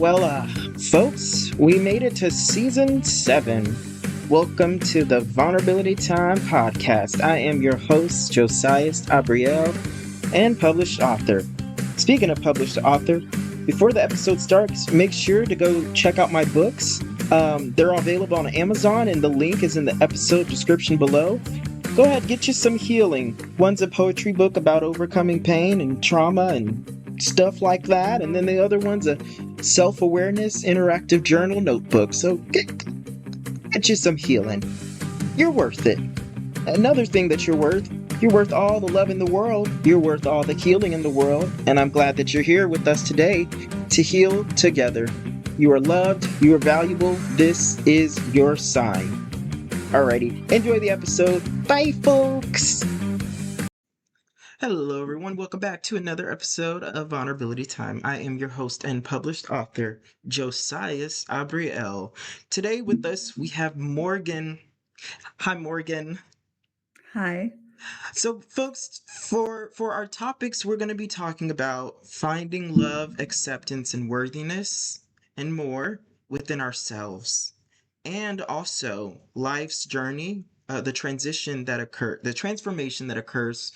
Well, folks, we made it to season 7. Welcome to the Vulnerability Time podcast. I am your host, Josias Abriel, and published author. Speaking of published author, before the episode starts, make sure to go check out my books. They're available on Amazon, and the link is in the episode description below. Go ahead, get you some healing. One's a poetry book about overcoming pain and trauma and stuff like that, and then the other one's a self-awareness interactive journal notebook. So get you some healing. You're worth it. Another thing that you're worth all the love in the world. You're worth all the healing in the world, and I'm glad that you're here with us today to heal together. You are loved, you are valuable. This is your sign. Alrighty, enjoy the episode. Bye, folks! Hello, everyone. Welcome back to another episode of Vulnerability Time. I am your host and published author, Josias Abriel. Today with us, we have Morgan. Hi, Morgan. Hi. So, folks, for our topics, we're going to be talking about finding love, acceptance, and worthiness, and more within ourselves, and also life's journey, the transformation that occurs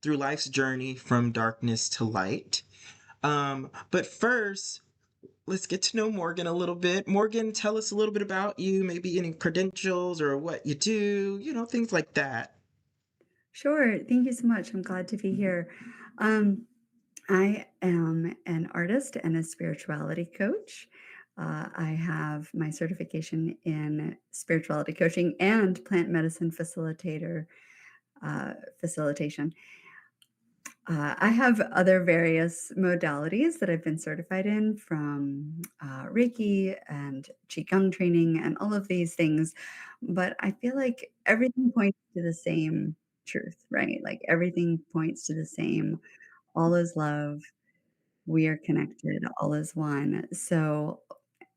through life's journey from darkness to light. But first, let's get to know Morgan a little bit. Morgan, tell us a little bit about you, maybe any credentials or what you do, things like that. Sure. Thank you so much. I'm glad to be here. I am an artist and a spirituality coach. I have my certification in spirituality coaching and plant medicine facilitation. I have other various modalities that I've been certified in, from Reiki and Qigong training and all of these things. But I feel like everything points to the same truth, right? Like everything points to the same: all is love, we are connected, all is one. So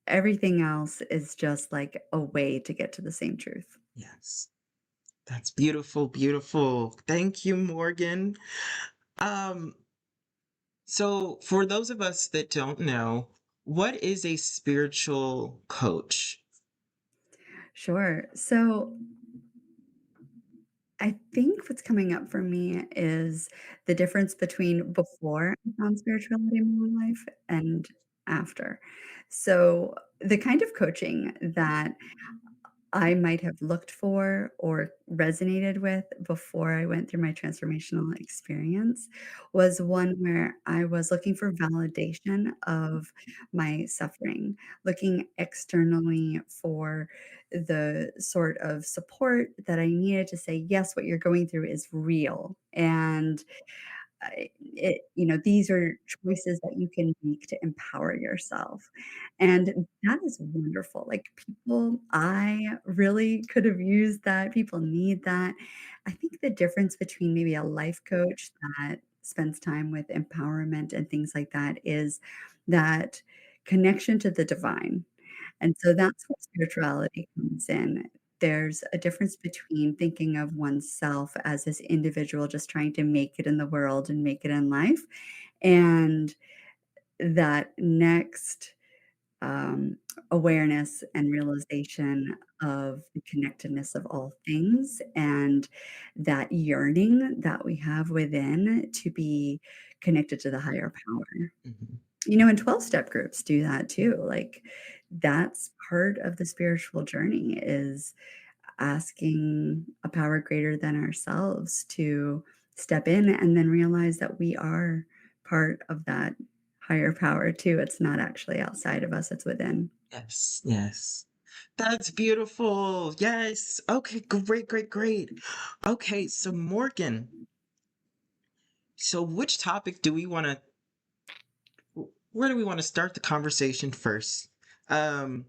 everything else is just like a way to get to the same truth. Yes, that's beautiful, beautiful. Thank you, Morgan. Um, so for those of us that don't know, what is a spiritual coach? Sure. So I think what's coming up for me is the difference between before I found spirituality in my life and after. So, the kind of coaching that I might have looked for or resonated with before I went through my transformational experience was one where I was looking for validation of my suffering, looking externally for the sort of support that I needed to say, yes, what you're going through is real. And these are choices that you can make to empower yourself. And that is wonderful. Like, I really could have used that. People need that. I think the difference between maybe a life coach that spends time with empowerment and things like that is that connection to the divine. And so that's where spirituality comes in. There's a difference between thinking of oneself as this individual just trying to make it in the world and make it in life, and that next um, awareness and realization of the connectedness of all things, and that yearning that we have within to be connected to the higher power. Mhm. And 12-step groups do that too. Like, that's part of the spiritual journey, is asking a power greater than ourselves to step in and then realize that we are part of that higher power too. It's not actually outside of us, it's within. Yes, yes. That's beautiful. Yes. Okay, great, great, great. Okay, so Morgan, so which topic do we want to, where do we want to start the conversation first? Um,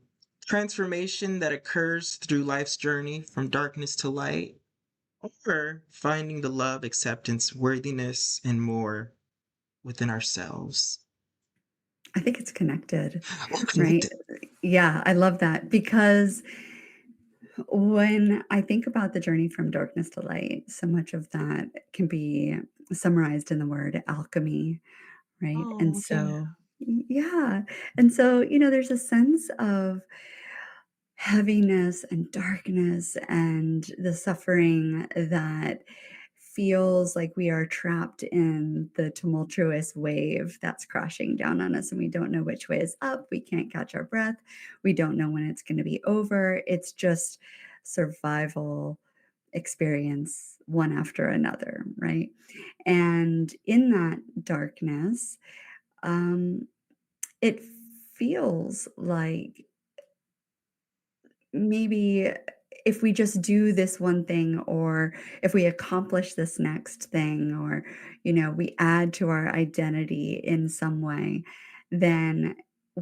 Transformation that occurs through life's journey from darkness to light, or finding the love, acceptance, worthiness, and more within ourselves? I think it's connected, Oh, right? connected. Yeah, I love that, because when I think about the journey from darkness to light, so much of that can be summarized in the word alchemy, right? And Oh, yeah. so, Yeah, and so, there's a sense of heaviness and darkness and the suffering that feels like we are trapped in the tumultuous wave that's crashing down on us, and we don't know which way is up, we can't catch our breath, we don't know when it's gonna be over, it's just survival experience one after another, right? And in that darkness, um, it feels like maybe if we just do this one thing, or if we accomplish this next thing, or we add to our identity in some way, then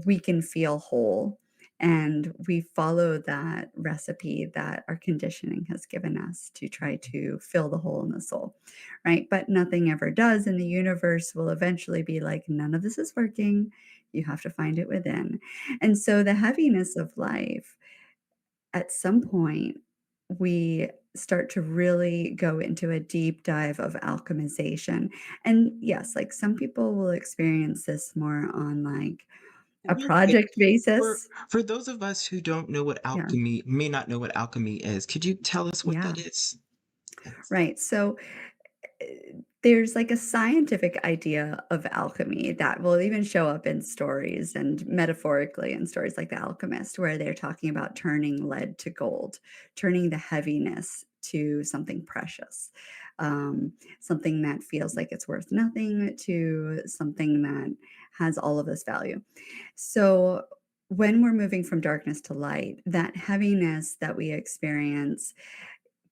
we can feel whole, and we follow that recipe that our conditioning has given us to try to fill the hole in the soul, right? But nothing ever does, and the universe will eventually be like, none of this is working, you have to find it within. And so the heaviness of life, at some point, we start to really go into a deep dive of alchemization. And yes, like some people will experience this more on like a Real quick, project for basis. for those of us who don't know what Yeah. alchemy may not know what alchemy is, could you tell us what that Yeah. is? Thanks. Right. So there's like a scientific idea of alchemy that will even show up in stories and metaphorically in stories like The Alchemist, where they're talking about turning lead to gold, turning the heaviness to something precious, something that feels like it's worth nothing to something that has all of this value. So when we're moving from darkness to light, that heaviness that we experience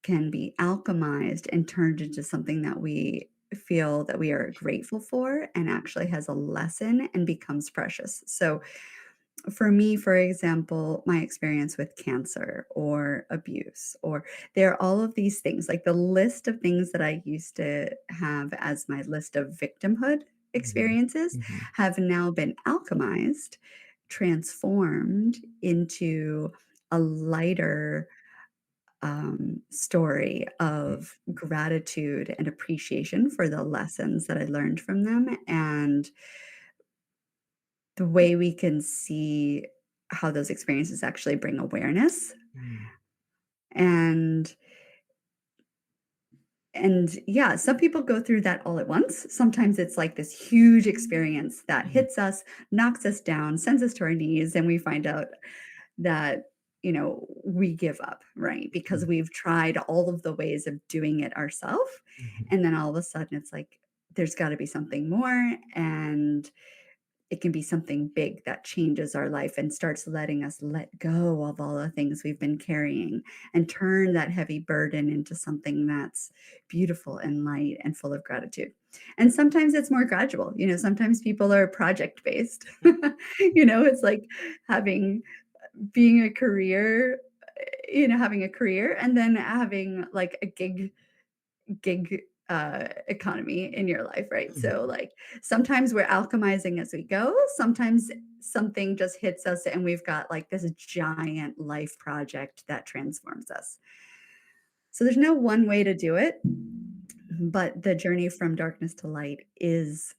can be alchemized and turned into something that we feel that we are grateful for and actually has a lesson and becomes precious. So, for me, for example, my experience with cancer or abuse, or there are all of these things, like the list of things that I used to have as my list of victimhood Mhm, experiences mhm, have now been alchemized, transformed into a lighter story mhm, of gratitude and appreciation for the lessons that I learned from them, and the way we can see how those experiences actually bring awareness. mhm, And yeah, some people go through that all at once. Sometimes it's like this huge experience that mhm, hits us, knocks us down, sends us to our knees, and we find out that, we give up, right? Because mhm, we've tried all of the ways of doing it ourselves. mhm, And then all of a sudden it's like, there's got to be something more. And it can be something big that changes our life and starts letting us let go of all the things we've been carrying and turn that heavy burden into something that's beautiful and light and full of gratitude. And sometimes it's more gradual. Sometimes people are project based. It's like having being a career, having a career and then having like a gig economy in your life, right? So mhm. like sometimes we're alchemizing as we go, sometimes something just hits us and we've got like this giant life project that transforms us. So there's no one way to do it, but the journey from darkness to light is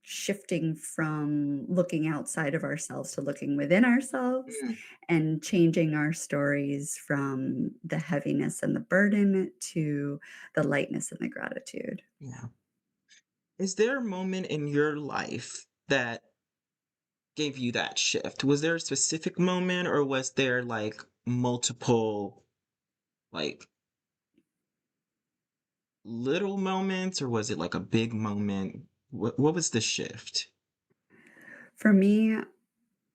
shifting from looking outside of ourselves to looking within ourselves Mm, and changing our stories from the heaviness and the burden to the lightness and the gratitude. yeah. Is there a moment in your life that gave you that shift? Was there a specific moment or was there like multiple like little moments or was it like a big moment? What was the shift? For me,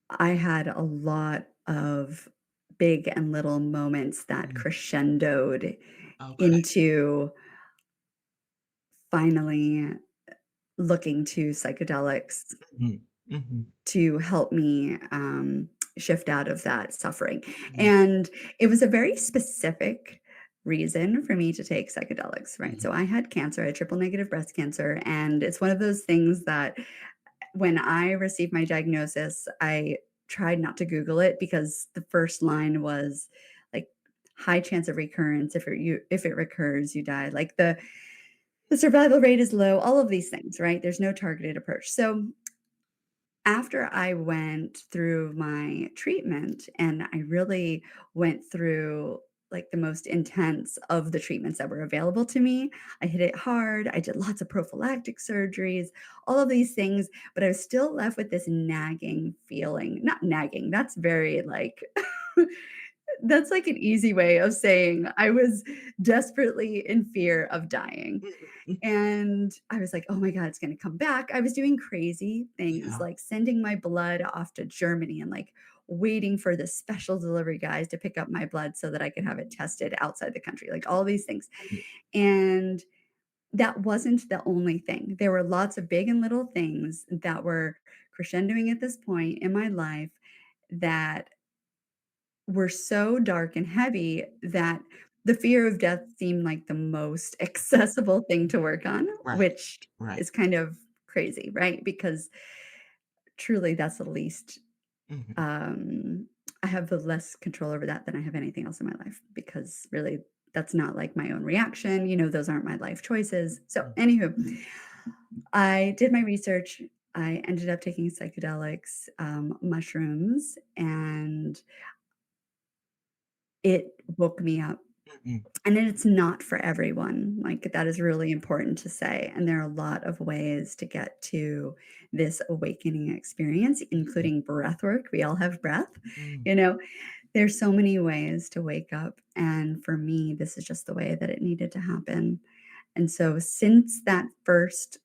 I had a lot of big and little moments that Mhm. crescendoed Okay. into finally looking to psychedelics Mhm, mhm, to help me, shift out of that suffering, mhm, and it was a very specific reason for me to take psychedelics, right? mhm, So I had cancer, I had triple negative breast cancer, and it's one of those things that when I received my diagnosis, I tried not to Google it because the first line was, like, "High chance of recurrence, if it recurs, you die." Like, the survival rate is low, all of these things, right? There's no targeted approach. So after I went through my treatment and I really went through like the most intense of the treatments that were available to me. I hit it hard. I did lots of prophylactic surgeries, all of these things, but I was still left with this nagging feeling. Not nagging, that's very like that's like an easy way of saying I was desperately in fear of dying. Mhm. And I was like, "Oh my god, it's gonna come back." I was doing crazy things, Yeah. like sending my blood off to Germany and, like, waiting for the special delivery guys to pick up my blood so that I could have it tested outside the country, like, all these things. Mhm. And that wasn't the only thing. There were lots of big and little things that were crescendoing at this point in my life that were so dark and heavy that the fear of death seemed like the most accessible thing to work on, Right. which Right. is kind of crazy, right? Because truly that's the least, Mhm. um, I have the less control over that than I have anything else in my life because really that's not like my own reaction, those aren't my life choices. So, Mm. anywho, I did my research. I ended up taking psychedelics, mushrooms, and it woke me up. Mhm. And then it's not for everyone, like, that is really important to say, and there are a lot of ways to get to this awakening experience, Mhm. including breath work. We all have breath, Mm. you know? There's so many ways to wake up, and for me, this is just the way that it needed to happen. And so since that first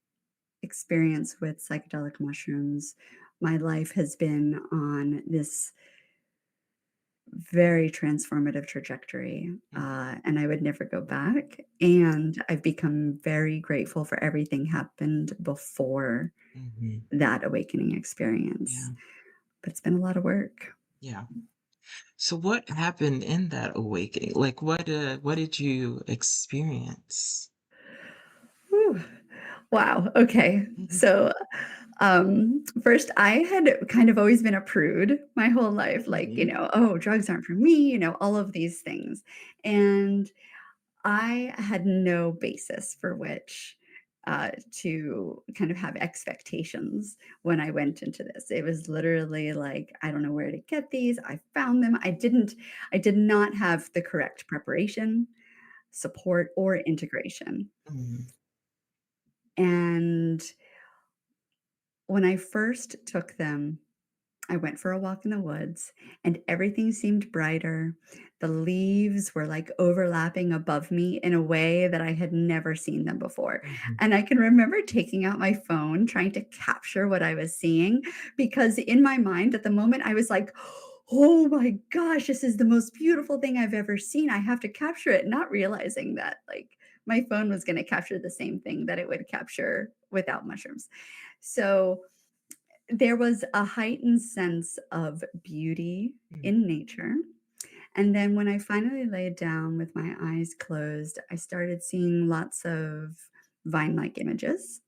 experience with psychedelic mushrooms, my life has been on this very transformative trajectory, Mhm. and I would never go back, and I've become very grateful for everything happened before Mhm. that awakening experience, Yeah. but it's been a lot of work. Yeah. So what happened in that awakening? Like what did you experience? Whew. Wow, okay. Mhm. So, first, I had kind of always been a prude my whole life, like, Mhm. "Oh, drugs aren't for me," all of these things, and I had no basis for which, to kind of have expectations when I went into this. It was literally like, "I don't know where to get these. I found them." I did not have the correct preparation, support, or integration. Mhm. And when I first took them, I went for a walk in the woods and everything seemed brighter. The leaves were like overlapping above me in a way that I had never seen them before. Mhm. And I can remember taking out my phone, trying to capture what I was seeing, because in my mind at the moment, I was like, oh my gosh, this is the most beautiful thing I've ever seen. I have to capture it, not realizing that like my phone was going to capture the same thing that it would capture without mushrooms. So, there was a heightened sense of beauty Mhm. in nature, and then when I finally laid down with my eyes closed, I started seeing lots of vine-like images,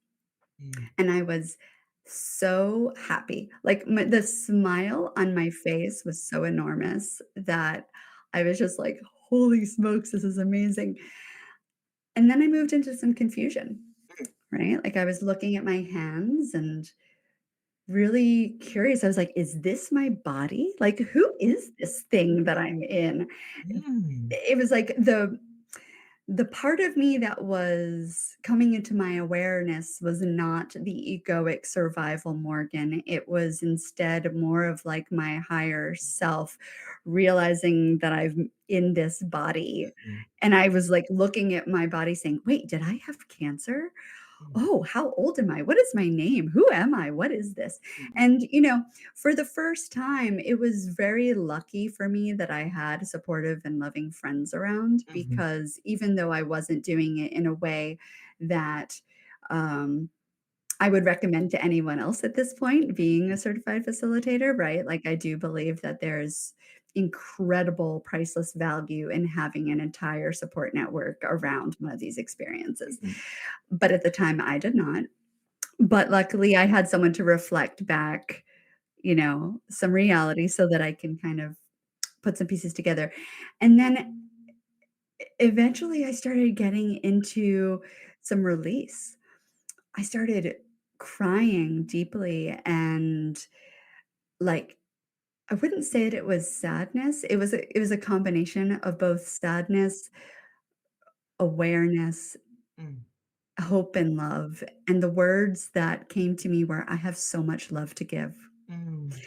Mhm. and I was so happy. Like, the smile on my face was so enormous that I was just like, "Holy smokes, this is amazing." And then I moved into some confusion, right? Like, I was looking at my hands and really curious. I was like, "Is this my body? Like, who is this thing that I'm in?" Mm. It was like the part of me that was coming into my awareness was not the egoic survival Morgan. It was instead more of like my higher self realizing that I'm in this body. Mhm. And I was like looking at my body saying, "Wait, did I have cancer? Mhm. Oh, how old am I? What is my name? Who am I? What is this?" Mhm. And, for the first time, it was very lucky for me that I had supportive and loving friends around Mhm. because even though I wasn't doing it in a way that um, I would recommend to anyone else at this point, being a certified facilitator, right? Like, I do believe that there's incredible priceless value in having an entire support network around one of these experiences. Mhm. But at the time, I did not. But luckily, I had someone to reflect back, some reality so that I can kind of put some pieces together. And then eventually, I started getting into some release. I started crying deeply and, like, I wouldn't say that it was sadness. It was a combination of both sadness, awareness, Mm, hope, and love, and the words that came to me were, "I have so much love to give." mm,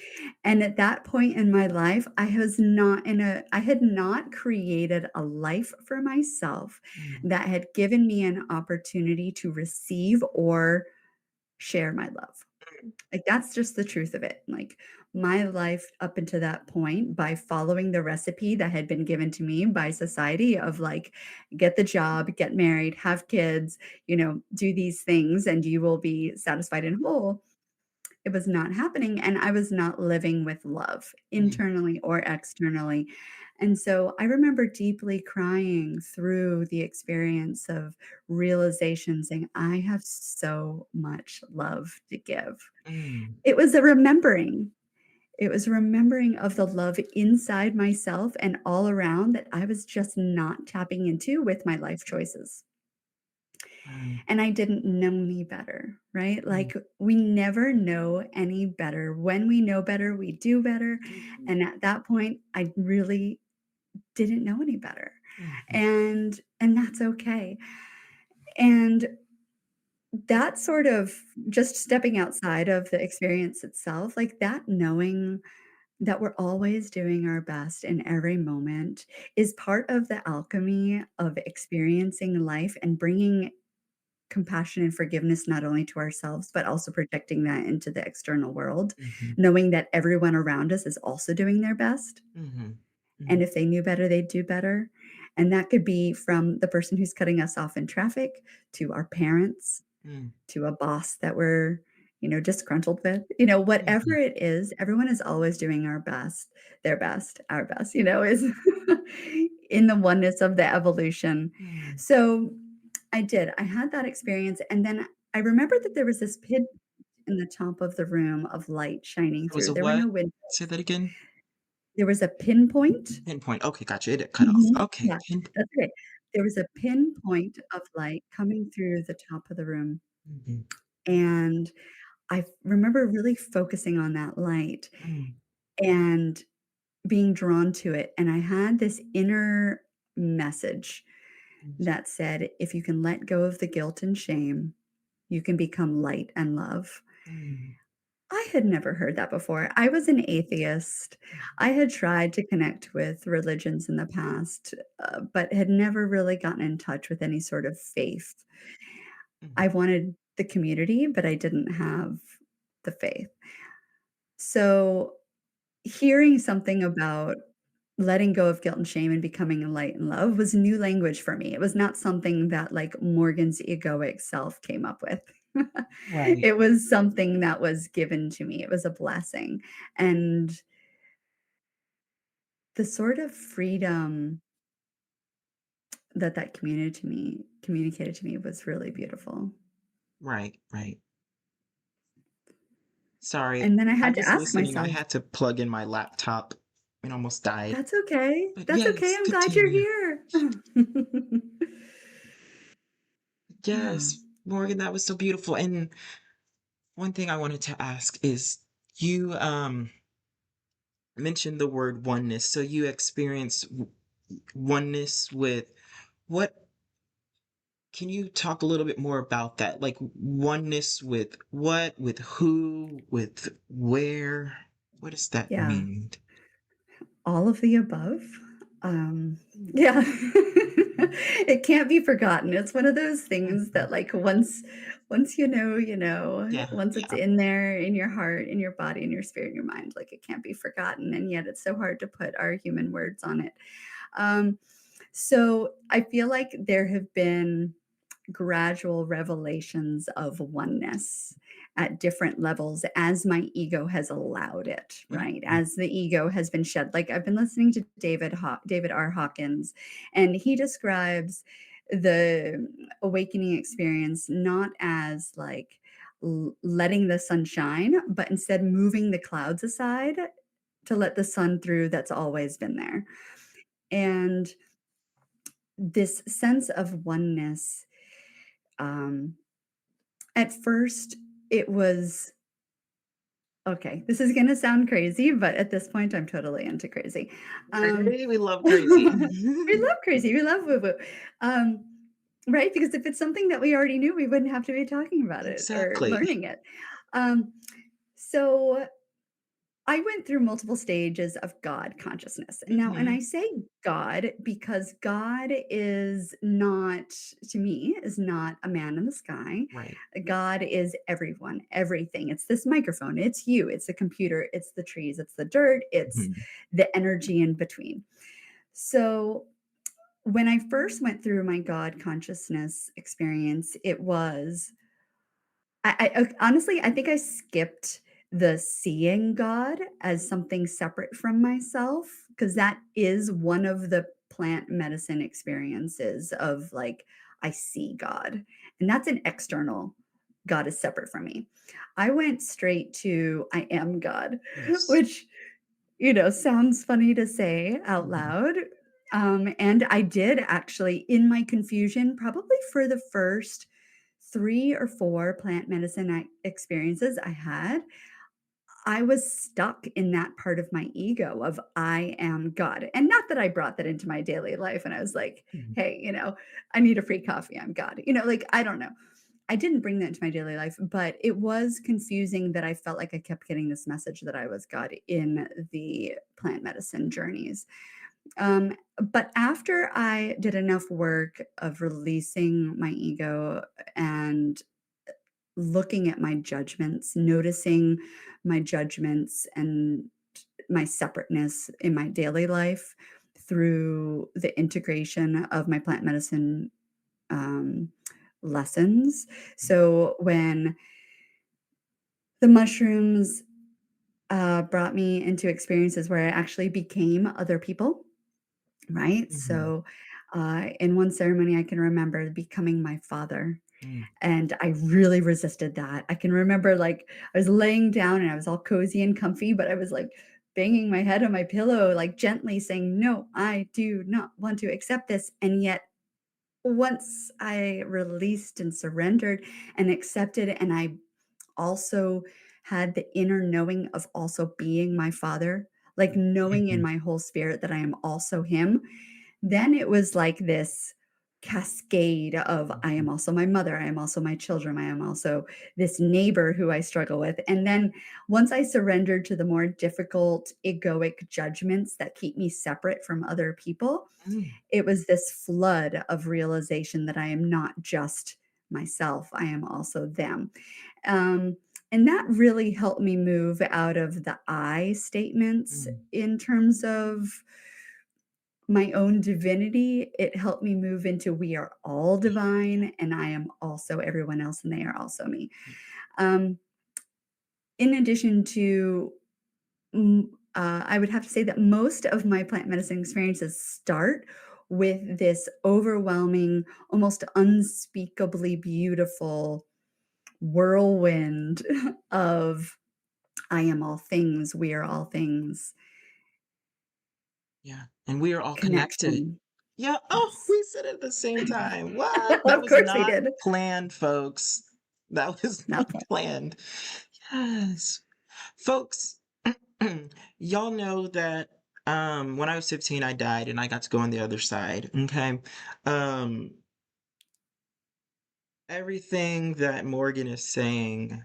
And at that point in my life, I had not created a life for myself mm, that had given me an opportunity to receive or share my love. Like, that's just the truth of it. Like, my life up until that point, by following the recipe that had been given to me by society of, like, get the job, get married, have kids, do these things, and you will be satisfied and whole. It was not happening, and I was not living with love mm, internally or externally. And so I remember deeply crying through the experience of realization saying, "I have so much love to give." mm, It was a remembering. It was a remembering of the love inside myself and all around that I was just not tapping into with my life choices. mm, And I didn't know any better, right? mm, Like, we never know any better. When we know better, we do better. mhm, And at that point, I really didn't know any better. mhm, And that's okay. And that sort of just stepping outside of the experience itself, like that knowing that we're always doing our best in every moment is part of the alchemy of experiencing life and bringing compassion and forgiveness not only to ourselves, but also projecting that into the external world, mhm, knowing that everyone around us is also doing their best. mhm, And mhm, if they knew better, they'd do better. And that could be from the person who's cutting us off in traffic to our parents mm, to a boss that we're, disgruntled with. Whatever mhm, it is, everyone is always doing our best, their best, our best, is in the oneness of the evolution. mm. So I did. I had that experience, and then I remembered that there was this pin in the top of the room of light shining It was through. a There were what? no Say windows. that again? There was a pinpoint. Pinpoint. Okay, gotcha. It cut off. Mhm. Okay, Yeah, pin. that's okay. There was a pinpoint of light coming through the top of the room, Mhm, and I remember really focusing on that light mm, and being drawn to it, and I had this inner message mm, that said, "If you can let go of the guilt and shame, you can become light and love." mm, I had never heard that before. I was an atheist. mhm, I had tried to connect with religions in the past, but had never really gotten in touch with any sort of faith. mhm, I wanted the community, but I didn't have the faith. So, hearing something about letting go of guilt and shame and becoming a light and love was new language for me. It was not something that, like, Morgan's egoic self came up with. right, It was something that was given to me. It was a blessing, and the sort of freedom that that communicated to me was really beautiful. right, right. Sorry, And then I I had to was ask listening, I myself, had to plug in my laptop. It almost died. "That's okay. But That's okay. yes, I'm glad you're continue. here." Yeah. Yes, Morgan, that was so beautiful, and one thing I wanted to ask is you, mentioned the word oneness, so you experience oneness with what can you talk a little bit more about that? Like oneness with what, with who, with where? What does that Yeah. mean? All of the above. Mm, Yeah. It can't be forgotten. It's one of those things mhm. that, like, once you know, Yeah, once it's yeah. in there, in your heart, in your body, in your spirit, in your mind, like, it can't be forgotten, and yet it's so hard to put our human words on it. Um, so I feel like there have been gradual revelations of oneness at different levels as my ego has allowed it, right? Mhm, As the ego has been shed. Like, I've been listening to David R. Hawkins, and he describes the awakening experience not as like letting the sun shine, but instead moving the clouds aside to let the sun through that's always been there. And this sense of oneness, um, at first, it was okay, this is gonna sound crazy, but at this point, I'm totally into crazy. Um, Hey, we love crazy. we love crazy, we love woo-woo. Um, right? Because if it's something that we already knew, we wouldn't have to be talking about it or Exactly. learning it. Um, so I went through multiple stages of God consciousness. Now, and Hmm. I say God because God is not, to me, is not a man in the sky. Right. God is everyone, everything. It's this microphone, it's you, it's the computer, it's the trees, it's the dirt, it's Mhm. the energy in between. So when I first went through my God consciousness experience, it was honestly, I think I skipped the seeing God as something separate from myself because that is one of the plant medicine experiences of, like, I see God, and that's an external God is separate from me. I went straight to I am God, Yes. which, sounds funny to say out Mhm. loud, and I did actually, in my confusion, probably for the first 3 or 4 plant medicine experiences I had, I was stuck in that part of my ego of I am God. And not that I brought that into my daily life and I was like, Mhm. "Hey, I need a free coffee, I'm God." Like, I don't know. I didn't bring that into my daily life, but it was confusing that I felt like I kept getting this message that I was God in the plant medicine journeys. But after I did enough work of releasing my ego and looking at my judgments, noticing my judgments and my separateness in my daily life through the integration of my plant medicine um, lessons. So when the mushrooms brought me into experiences where I actually became other people, right? Mhm. So in one ceremony, I can remember becoming my father. Mm. And I really resisted that. I can remember, like, I was laying down and I was all cozy and comfy, but I was, like, banging my head on my pillow, like, gently saying, "No, I do not want to accept this." And yet, once I released and surrendered and accepted, and I also had the inner knowing of also being my father, like, knowing in Mhm. my whole spirit that I am also him, then it was like this cascade of I Mhm. am also my mother, I am also my children, I am also this neighbor who I struggle with. And then once I surrendered to the more difficult egoic judgments that keep me separate from other people, Mm. it was this flood of realization that I am not just myself, I am also them. Um, and that really helped me move out of the I statements Mm. in terms of my own divinity. It helped me move into we are all divine and I am also everyone else and they are also me. Um, in addition to, I would have to say that most of my plant medicine experiences start with this overwhelming, almost unspeakably beautiful whirlwind of I am all things, we are all things, Yeah. And we are all connected. connection. Yeah. Oh, Yes. we said it at the same time. What? That Of was course we not did. planned, folks. That was Not not planned. planned. Yes. Folks, y'all know that when I was 15 I died and I got to go on the other side. Okay. Um Everything that Morgan is saying,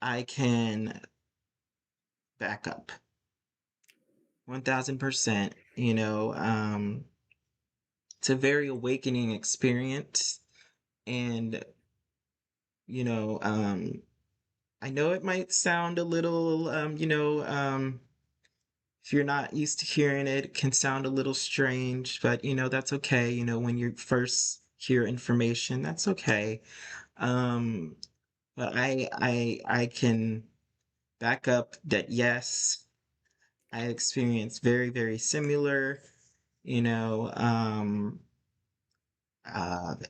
I can back up 1000%. It's a very awakening experience. And, you know, um, I know it might sound a little, if you're not used to hearing it, it can sound a little strange, but, that's okay. When you first hear information, that's okay. Um, but I can back up that yes, I experienced very, very similar, you know,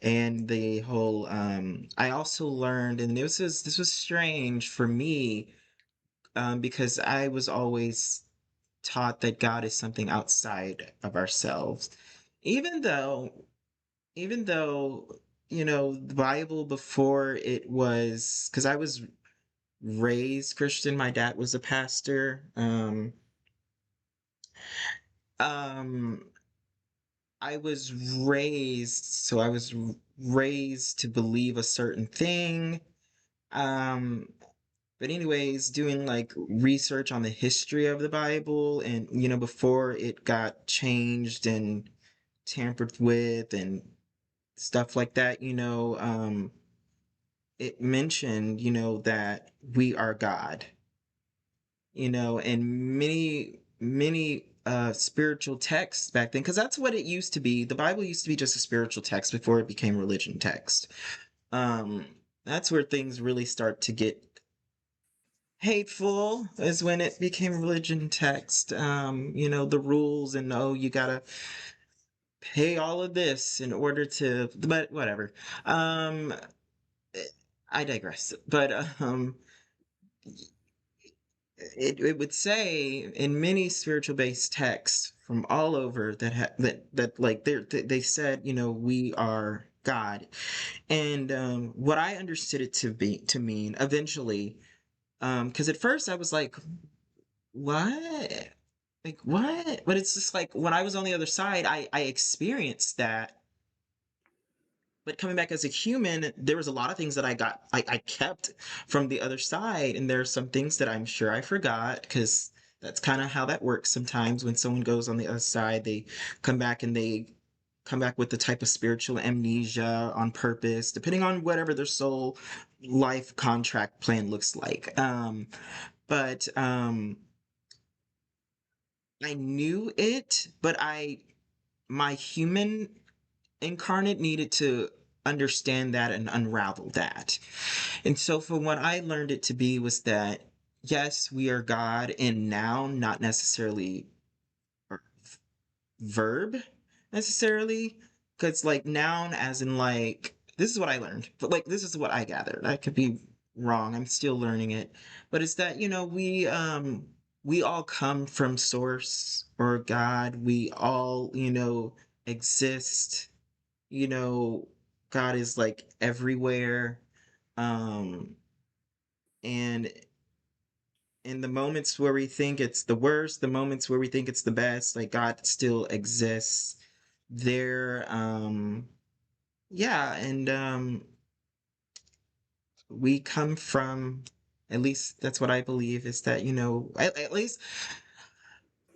and the whole, I also learned, and this was strange for me, because I was always taught that God is something outside of ourselves, even though, even though, the Bible before it was, because I was raised Christian. My dad was a pastor. Um, I was raised to believe a certain thing. Um, but anyways, doing like research on the history of the Bible and, before it got changed and tampered with and stuff like that, it mentioned, that we are God, and many spiritual texts back then, because that's what it used to be. The Bible used to be just a spiritual text before it became religion text. That's where things really start to get hateful, is when it became religion text. The rules, and oh, you gotta pay all of this in order to, but whatever. Um, I digress. But it would say in many spiritual based texts from all over that like they said, we are God. And what I understood it to mean eventually, because at first I was like, what, like what? But it's just like when I was on the other side, I experienced that. But coming back as a human, there was a lot of things that I kept from the other side, and there are some things that I'm sure I forgot, because that's kind of how that works sometimes. When someone goes on the other side, they come back with the type of spiritual amnesia on purpose, depending on whatever their soul life contract plan looks like. But I knew it, but my human incarnate needed to understand that and unravel that. And so, for what I learned it to be was that, yes, we are God in noun, not necessarily verb necessarily. Because, like, noun, as in, like, this is what I learned, but like, this is what I gathered. I could be wrong. I'm still learning it. But it's that, we all come from source or God. We all, exist. you know, God is like everywhere. Um, and in the moments where we think it's the worst, the moments where we think it's the best, like God still exists there. Yeah, and we come from, at least that's what I believe, is that, at least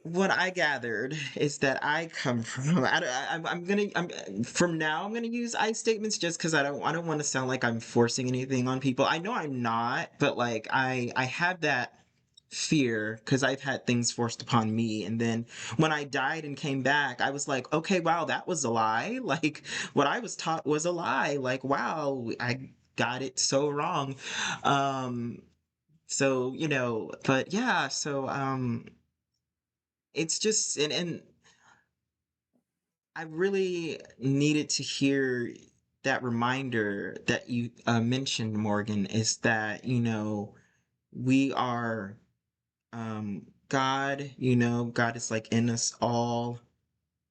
what I gathered is that I come from. From now. I'm gonna use I statements just because I don't want to sound like I'm forcing anything on people. I know I'm not, but like I have that fear because I've had things forced upon me, and then when I died and came back, I was like, okay, wow, that was a lie. Like what I was taught was a lie. Like wow, I got it so wrong. So but yeah, so it's just and I really needed to hear that reminder that you mentioned, Morgan, is that we are God. God is like in us all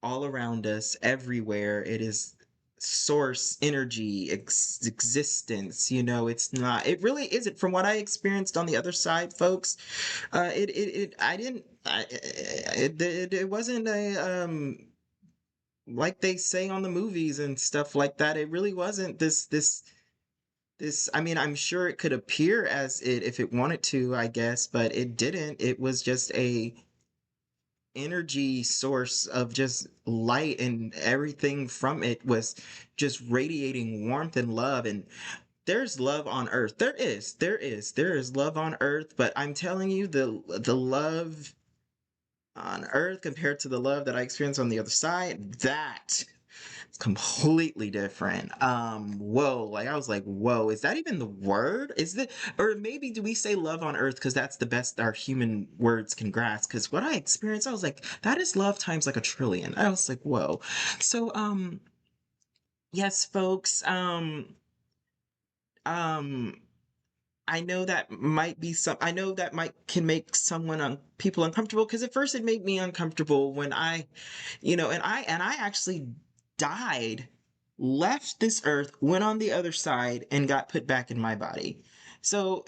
around us, everywhere. It is source energy, existence. It's not, it really isn't, from what I experienced on the other side, folks. It I didn't I, it wasn't a like they say on the movies and stuff like that. It really wasn't this. I mean, I'm sure it could appear as it if it wanted to, I guess, but it didn't. It was just a energy source of just light, and everything from it was just radiating warmth and love. And there's love on earth. There is love on earth, but I'm telling you, the love on earth compared to the love that I experienced on the other side, that completely different. Whoa, like I was like, whoa, is that even the word? Is that, or maybe do we say love on earth because that's the best our human words can grasp? Because what I experienced, I was like, that is love times like a trillion. I was like, whoa. So yes, folks, um I know that might can make people uncomfortable, because at first it made me uncomfortable when and I actually died, left this earth, went on the other side, and got put back in my body. So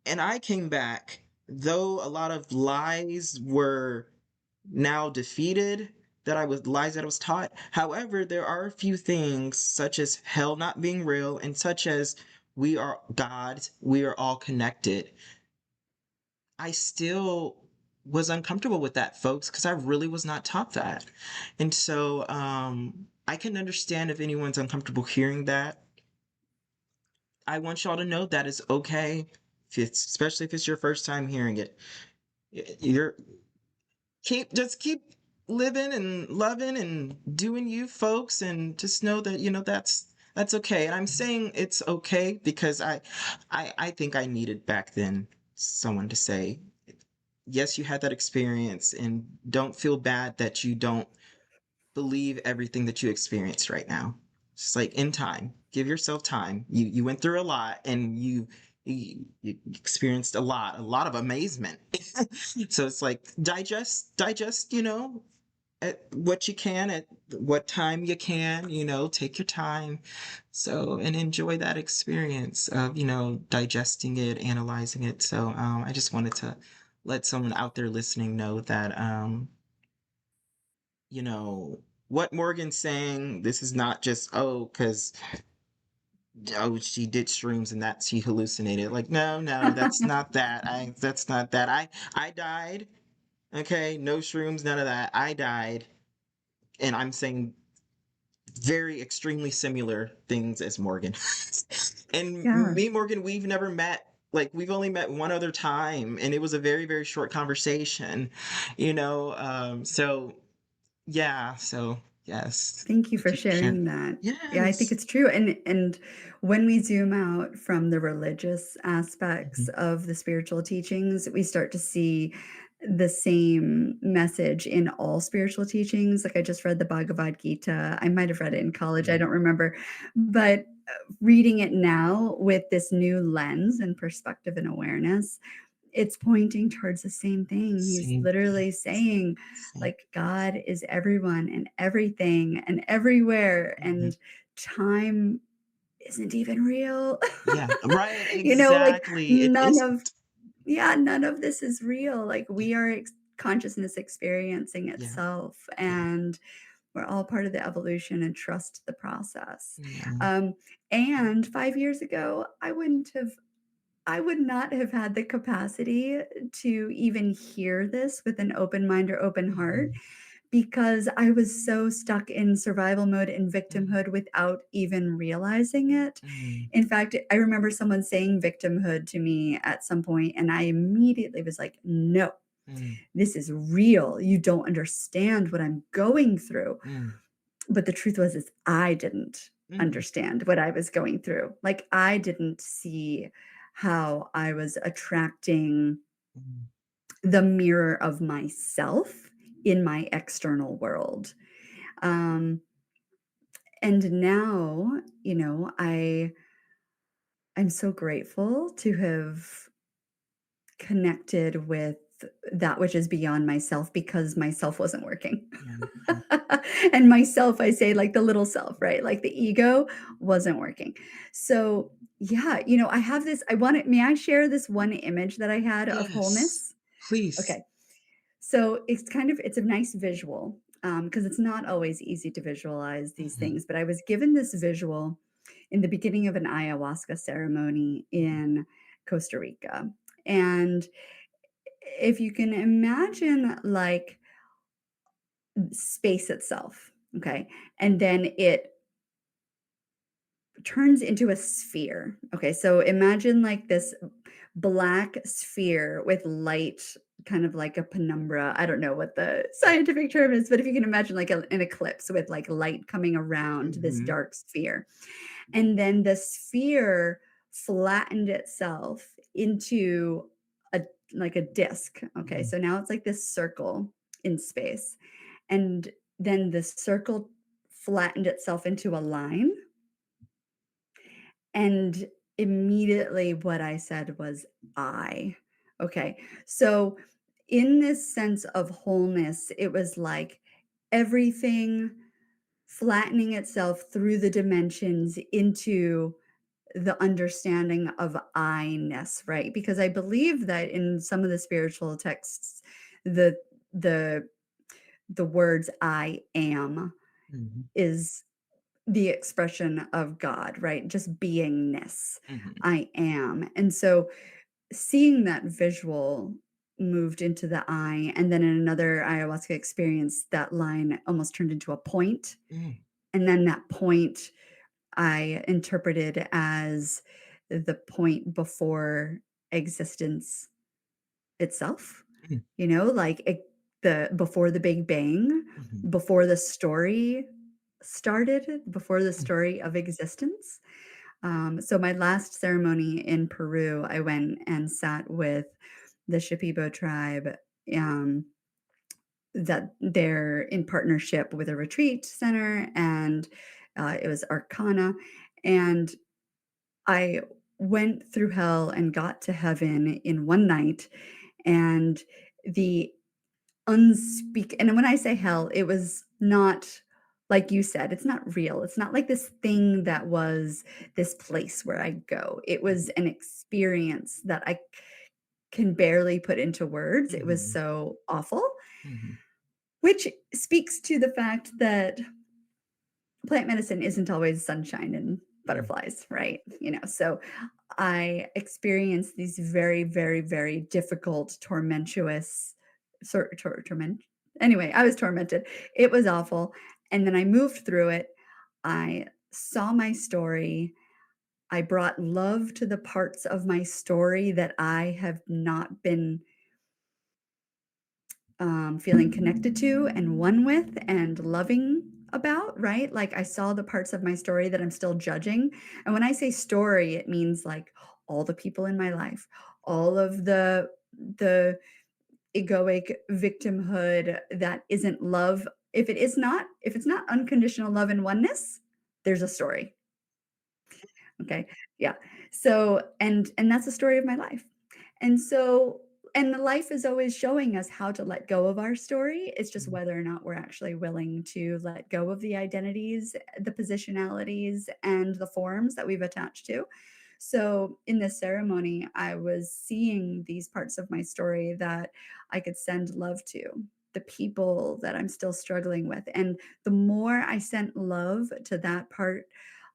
And I came back, though a lot of lies were now defeated, that I was lies that I was taught. However, there are a few things such as hell not being real and such as we are gods, we are all connected. I still was uncomfortable with that, folks, because I really was not taught that. And so I can understand if anyone's uncomfortable hearing that. I want y'all to know that is okay. If it's, especially if it's your first time hearing it. You're keep living and loving and doing you, folks, and just know that that's okay. And I'm saying it's okay because I think I needed back then someone to say, yes, you had that experience, and don't feel bad that you don't believe everything that you experienced right now. It's like in time. Give yourself time. You went through a lot, and you experienced a lot of amazement. So it's like digest, at what you can, at what time you can, take your time. So, and enjoy that experience of, digesting it, analyzing it. So, I just wanted to let someone out there listening know that, you know, what Morgan's saying, this is not just, oh, because, oh, she did shrooms and that she hallucinated. Like, no, no, that's not that. That's not that. I died. Okay. No shrooms, none of that. I died. And I'm saying very extremely similar things as Morgan. And Yeah. me and Morgan, we've never met. Like, we've only met one other time, and it was a very, very short conversation, so yeah, so yes. Thank you for Keep sharing. sharing that. Yeah, I think Yes. it's true, and when we zoom out from the religious aspects Mhm. of the spiritual teachings, we start to see the same message in all spiritual teachings. Like, I just read the Bhagavad Gita. I might have read it in college, I Mhm. don't remember, but, reading it now with this new lens and perspective and awareness, it's pointing towards the same thing. He's Same literally things. saying, Same. like, God is everyone and everything and everywhere, Mhm. and time isn't even real. Yeah, right, Like, exactly. It isn't. none of this is real. Like, we are consciousness experiencing Yeah, itself, yeah, and we're all part of the evolution, and trust the process. yeah. Um, and 5 years ago, I would not have had the capacity to even hear this with an open mind or open heart Mhm. because I was so stuck in survival mode and Mhm. victimhood without even realizing it. Mhm. In fact, I remember someone saying victimhood to me at some point, and I immediately was like, no, Mhm. this is real. You don't understand what I'm going through. Mhm. But the truth was is I didn't Mhm. understand what I was going through. Like, I didn't see how I was attracting Mhm. the mirror of myself in my external world. Um, and now, I'm so grateful to have connected with that which is beyond myself because myself wasn't working. Yeah, yeah. And myself, I say like the little self, right? Like the ego wasn't working. So, yeah, I have this. May I share this one image that I had of Yes, wholeness? please. Okay. So it's a nice visual because it's not always easy to visualize these Mhm. things. But I was given this visual in the beginning of an ayahuasca ceremony Mhm. in Costa Rica. And if you can imagine like space itself, okay, and then it turns into a sphere. Okay, so imagine like this black sphere with light, kind of like a penumbra. I don't know what the scientific term is, but if you can imagine like an eclipse with like light coming around this Mhm. dark sphere. And then the sphere flattened itself into a like a disc. Okay, Mhm. so now it's like this circle in space. And then the circle flattened itself into a line, and immediately what I said was I. Okay. So in this sense of wholeness, it was like everything flattening itself through the dimensions into the understanding of I-ness, right? Because I believe that in some of the spiritual texts, the the the words "I am" Mhm. is the expression of God, right? Just beingness. Mhm. I am. And so seeing that visual moved into the I, and then in another ayahuasca experience, that line almost turned into a point, Mm. and then that point I interpreted as the point before existence itself, Mm. like, the before the Big Bang, Mhm. before the story started, before the Mm. story of existence. So my last ceremony in Peru, I went and sat with the Shipibo tribe, um, that they're in partnership with a retreat center, and, it was Arcana, and I went through hell and got to heaven in one night, and the and when I say hell, it was not like you said, it's not real. It's not like this thing that was this place where I go. It was an experience that I can barely put into words. It was Mhm. so awful, Mhm. which speaks to the fact that plant medicine isn't always sunshine and Mm. butterflies, right? So I experienced these very, very, very difficult, tormentuous, torment. Anyway, I was tormented. It was awful. And then I moved through it. I saw my story. I brought love to the parts of my story that I have not been feeling connected to and one with and loving about, right? Like I saw the parts of my story that I'm still judging. And when I say story, it means like all the people in my life, all of the egoic victimhood that isn't love. If it's not unconditional love and oneness, there's a story. Okay. Yeah. So and that's the story of my life. And so and the life is always showing us how to let go of our story. It's just Mm. whether or not we're actually willing to let go of the identities, the positionalities, and the forms that we've attached to. So in this ceremony, I was seeing these parts of my story that I could send love to, the people that I'm still struggling with. And the more I sent love to that part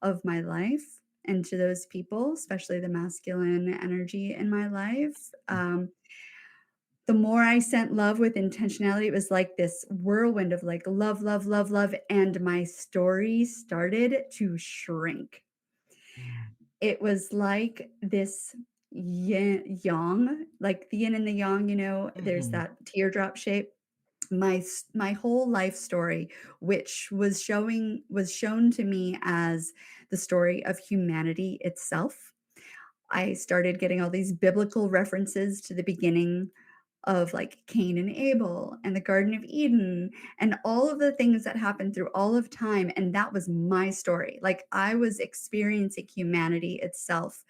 of my life and to those people, especially the masculine energy in my life, the more I sent love with intentionality, it was like this whirlwind of like love, love, love, love. And my story started to shrink. Mm. It was like this yin yang, like the yin and the yang, there's Mhm. that teardrop shape. My whole life story, which was shown to me as the story of humanity itself. I started getting all these biblical references to the beginning of like Cain and Abel and the Garden of Eden and all of the things that happened through all of time. And that was my story. Like I was experiencing humanity itself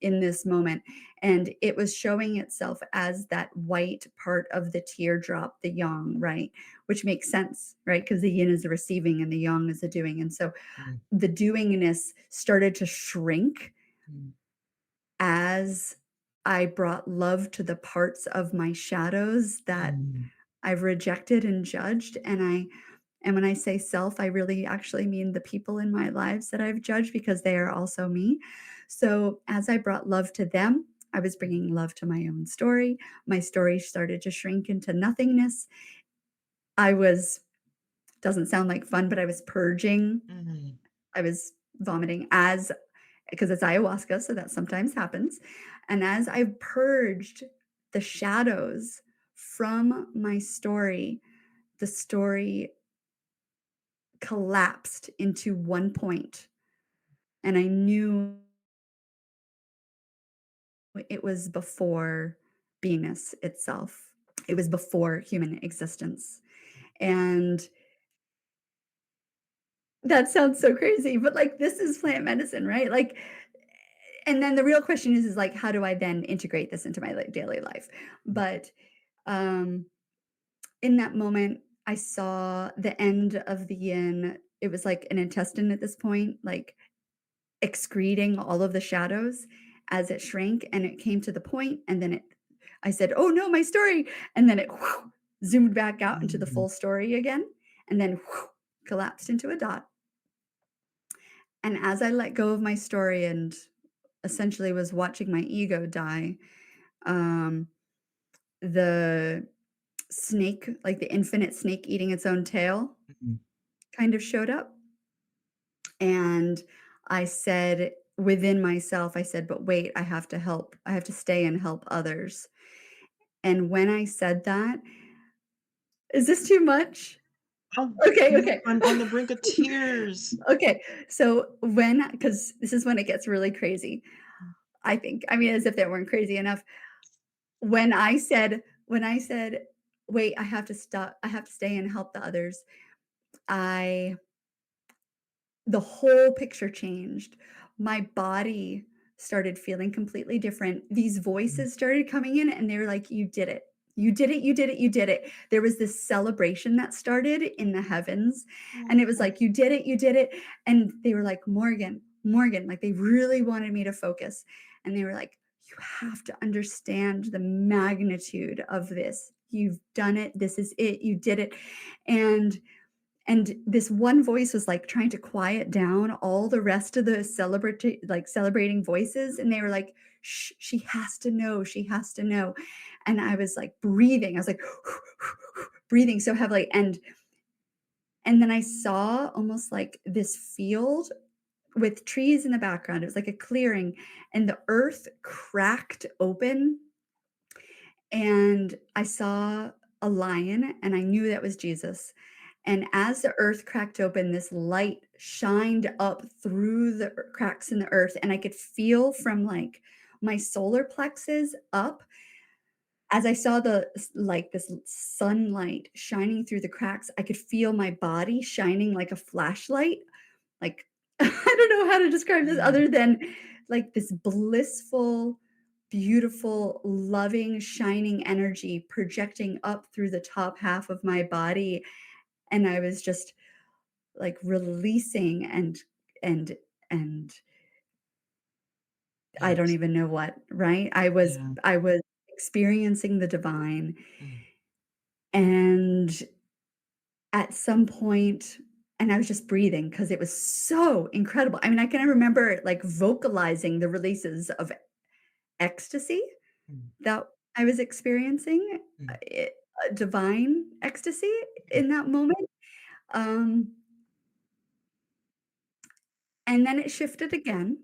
in this moment. And it was showing itself as that white part of the teardrop, the yang, right? Which makes sense, right? Because the yin is the receiving and the yang is the doing. And so Mm. the doingness started to shrink Mm. as I brought love to the parts of my shadows that Mm. I've rejected and judged, and when I say self, I really actually mean the people in my lives that I've judged because they are also me. So, as I brought love to them, I was bringing love to my own story. My story started to shrink into nothingness. I was doesn't sound like fun, but I was purging. Mhm. I was vomiting as because it's ayahuasca, so that sometimes happens. And as I purged the shadows from my story, the story collapsed into one point, and I knew it was before beingness itself. It was before human existence. And that sounds so crazy, but like this is plant medicine, right? Like and then the real question is like how do I then integrate this into my like daily life? But um in that moment I saw the end of the yin. It was like an intestine at this point, like excreting all of the shadows as it shrank, and it came to the point, and then I said, "Oh, no, my story," and then it zoomed back out into the Mhm. full story again, and then collapsed into a dot, and as I let go of my story and essentially was watching my ego die, um, the snake, like the infinite snake eating its own tail, Mhm. kind of showed up, and I said within myself, I said, "But wait, I have to help. I have to stay and help others." And when I said that, is this too much? Oh, Okay, no, okay. I'm on the brink of tears. Okay, so because this is when it gets really crazy, I think. I mean, as if that weren't crazy enough. When I said, "Wait, I have to stop. I have to stay and help the others," I the whole picture changed. My body started feeling completely different. These Mhm. voices started coming in and they were like, "You did it. You did it. You did it. You did it." There was this celebration that started in the heavens. And it was Oh. like, "You did it. You did it." And they were like, "Morgan, Morgan." Like they really wanted me to focus. And they were like, "You have to understand the magnitude of this. You've done it. This is it. You did it." And this one voice was, like, trying to quiet down all the rest of the celebrating voices, and they were like, "Shh, she has to know, she has to know." And I was, like, breathing. I was, like, breathing so heavily, and then I saw almost like this field with trees in the background. It was like a clearing, and the earth cracked open, and I saw a lion, and I knew that was Jesus. And as the earth cracked open, this light shined up through the cracks in the earth, and I could feel from, like, my solar plexus up as I saw this sunlight shining through the cracks, I could feel my body shining like a flashlight, like, I don't know how to describe this Mhm. other than, like, this blissful, beautiful, loving, shining energy projecting up through the top half of my body, and I was just, like, releasing and and I don't Yes. even know what, right? Yeah. I was experiencing the divine, Mm. and at some point and I was just breathing because it was so incredible. I mean, I can remember, like, vocalizing the releases of ecstasy Mm. that I was experiencing, Mm. a divine ecstasy Mm. in that moment, um, and then it shifted again,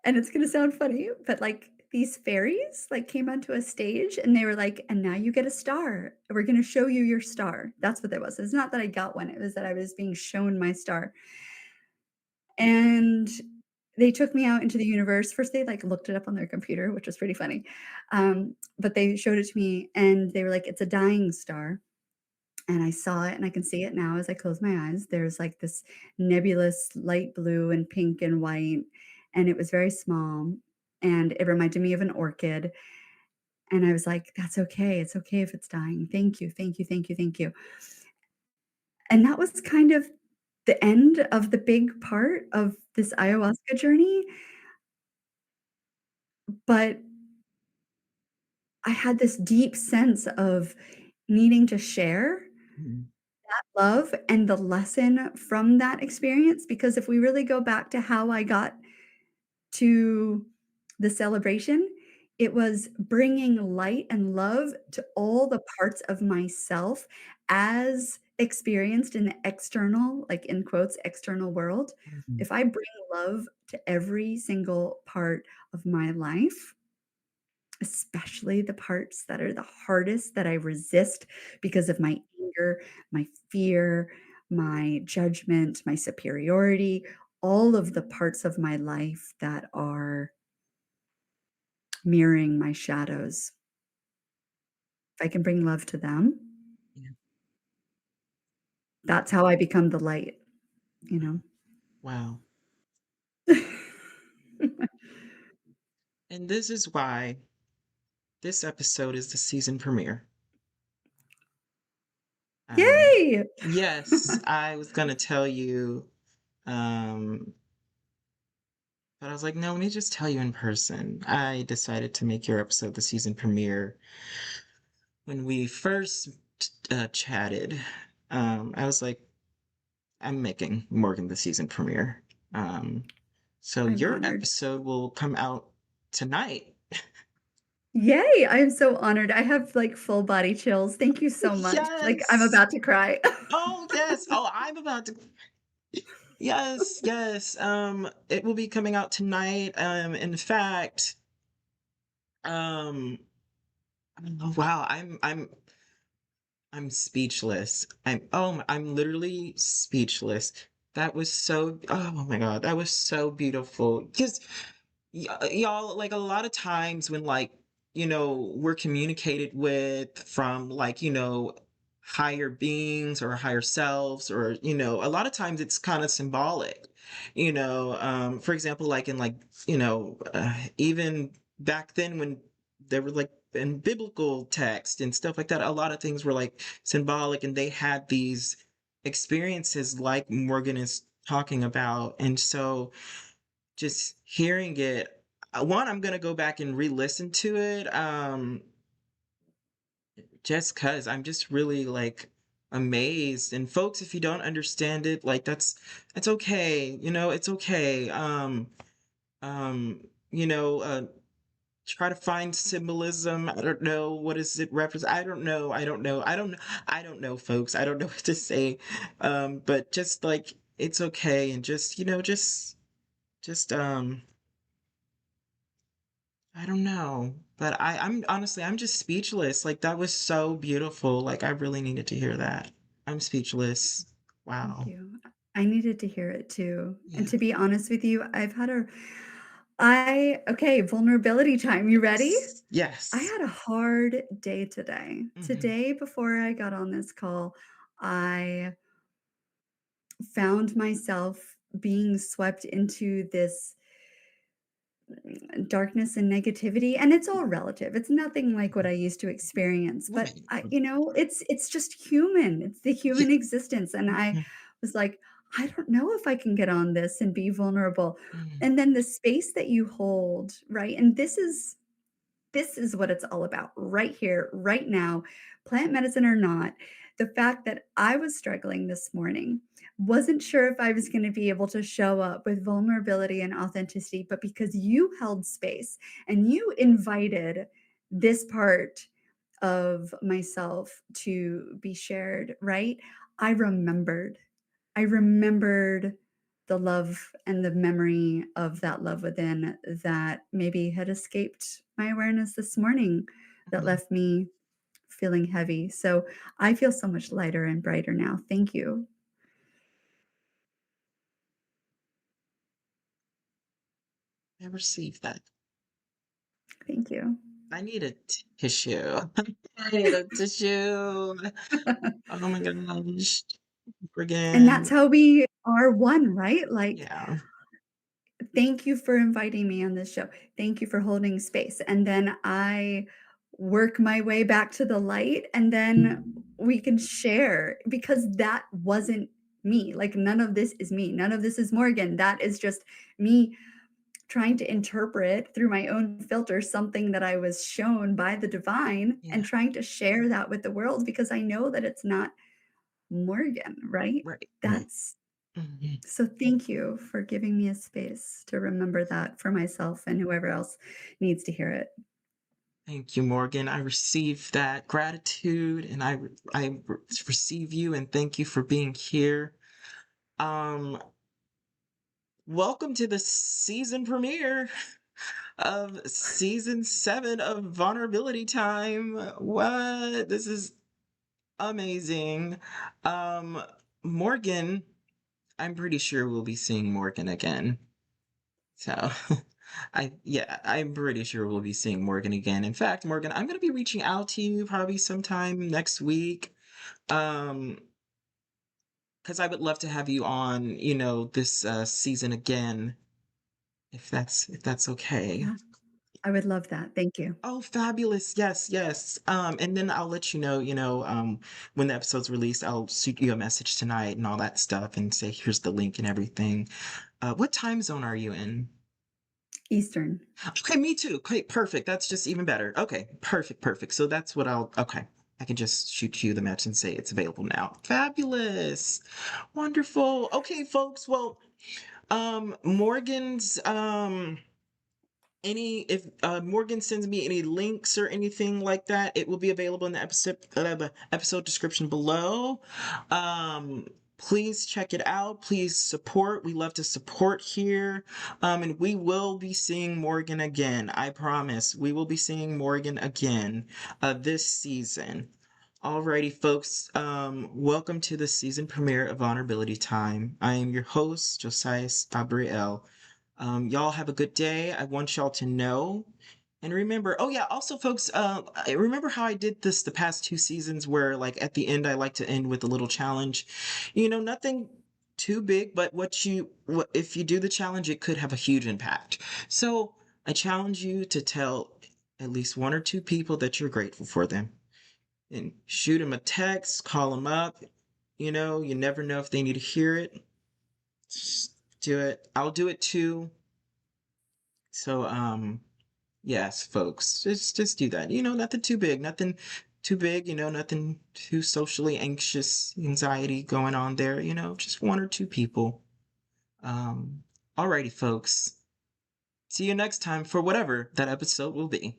and it's gonna sound funny, but, like, these fairies, like, came onto a stage, and they were like, "And now you get a star. We're gonna show you your star." That's what that was. It's not that I got one, it was that I was being shown my star. And they took me out into the universe. First, they, like, looked it up on their computer, which was pretty funny, but they showed it to me, and they were like, "It's a dying star." And I saw it, and I can see it now as I close my eyes. There's, like, this nebulous light blue and pink and white, and it was very small, and it reminded me of an orchid, and I was like, "That's okay. It's okay if it's dying. Thank you, thank you, thank you, thank you." And that was kind of the end of the big part of this ayahuasca journey, but I had this deep sense of needing to share Mhm. that love and the lesson from that experience, because if we really go back to how I got to the celebration, it was bringing light and love to all the parts of myself as experienced in the external, like, in quotes, "external world." Mhm. If I bring love to every single part of my life, especially the parts that are the hardest that I resist because of my anger, my fear, my judgment, my superiority, all of the parts of my life that are mirroring my shadows. If I can bring love to them, Yeah. that's how I become the light, you know? Wow. And this is why this episode is the season premiere. Um, Yay! yes, I was gonna tell you, um, But I was like, no, let me just tell you in person. I decided to make your episode the season premiere. When we first chatted, I was like, I'm making Morgan the season premiere. Um, so I'm your honored. episode will come out tonight. Yay! I'm so honored. I have, like, full body chills. Thank you so much. Like, I'm Yes. about to cry. Oh, yes. Oh, I'm about to. Yes, yes. It will be coming out tonight. In fact, um, oh, wow, I'm speechless. I'm literally speechless. That was so, oh my God, that was so beautiful. Because y'all, like a lot of times when we're communicated with from higher beings or higher selves, or a lot of times it's kind of symbolic. For example, like in even back then when there were like in biblical text and stuff like that, a lot of things were like symbolic, and they had these experiences like Morgan is talking about. And so just hearing it, one, I'm gonna go back and re-listen to it, just cause I'm just really like amazed. And folks, if you don't understand it, like that's okay. It's okay. Um, you know, uh, Try to find symbolism. I don't know, what does it represent. I don't know. I don't know, folks. I don't know what to say. But just like it's okay, and just just I don't know. But I'm honestly, I'm just speechless. Like that was so beautiful. Like I really needed to hear that. I'm speechless. Thank Wow. you. I needed to hear it too, and Yeah. to be honest with you, I okay, vulnerability time. You ready? Yes. I Yes. had a hard day today. Hmm. Today, before I got on this call, I found myself being swept into this darkness and negativity, and it's all relative. It's nothing like what I used to experience, but Right. it's just human. It's the Yeah. human existence, and I Mhm. was like, I don't know if I can get on this and be vulnerable. Mhm. And then the space that you hold, right? And this is what it's all about right here, right now, plant medicine or not. The fact that I was struggling this morning, wasn't sure if I was going to be able to show up with vulnerability and authenticity, but because you held space and you invited this part of myself to be shared, right? I remembered. I remembered the love and the memory of that love within that maybe had escaped my awareness this morning that Mhm. left me feeling heavy. So I feel so much lighter and brighter now. Thank you. I received that. Thank you. I need a tissue. I need a tissue. Oh my gosh. And that's Friggin'. how we are one, right? Like, Yeah. thank you for inviting me on this show. Thank you for holding space. And then I work my way back to the light, and then we can share because that wasn't me. Like, none of this is me. None of this is Morgan. That is just me trying to interpret through my own filter something that I was shown by the divine Yeah. and trying to share that with the world because I know that it's not Morgan, right? Right. Right. That's Mhm. so thank you for giving me a space to remember that for myself and whoever else needs to hear it. Thank you, Morgan. I receive that gratitude, and receive you, and thank you for being here. Um, Welcome to the season premiere of season 7 of Vulnerability Time. What? This is amazing. Um, Morgan, I'm pretty sure we'll be seeing Morgan again. So, yeah, I'm pretty sure we'll be seeing Morgan again. In fact, Morgan, I'm gonna be reaching out to you probably sometime next week. Um, because I would love to have you on, this season again, if that's okay. Yeah, I would love that. Thank you. Oh, fabulous. Yes, yes. And then I'll let you know, when the episode's released, I'll shoot you a message tonight and all that stuff and say, here's the link and everything. What time zone are you in? Eastern. Okay, me too. Okay, perfect. That's just even better. Okay, perfect, perfect. So that's what okay. I can just shoot you the match and say it's available now. Fabulous. Wonderful. Okay, folks. Well, Morgan's, any if Morgan sends me any links or anything like that, it will be available in the episode description below. Please check it out. Please support. We love to support here. And we will be seeing Morgan again. I promise. We will be seeing Morgan again this season. Alrighty, folks. Welcome to the season premiere of Vulnerability Time. I am your host, Josiah Gabriel. Y'all have a good day. I want y'all to know. And remember, oh yeah, also folks, I remember how I did this the past two seasons where like at the end I like to end with a little challenge. Nothing too big, but if you do the challenge, it could have a huge impact. So I challenge you to tell at least one or two people that you're grateful for them. And shoot them a text, call them up. You never know if they need to hear it. Just do it. I'll do it too. So, yes, folks, just do that. Nothing too big, nothing too big. Nothing too socially anxious, anxiety going on there. Just one or two people. Alrighty, folks. See you next time for whatever that episode will be.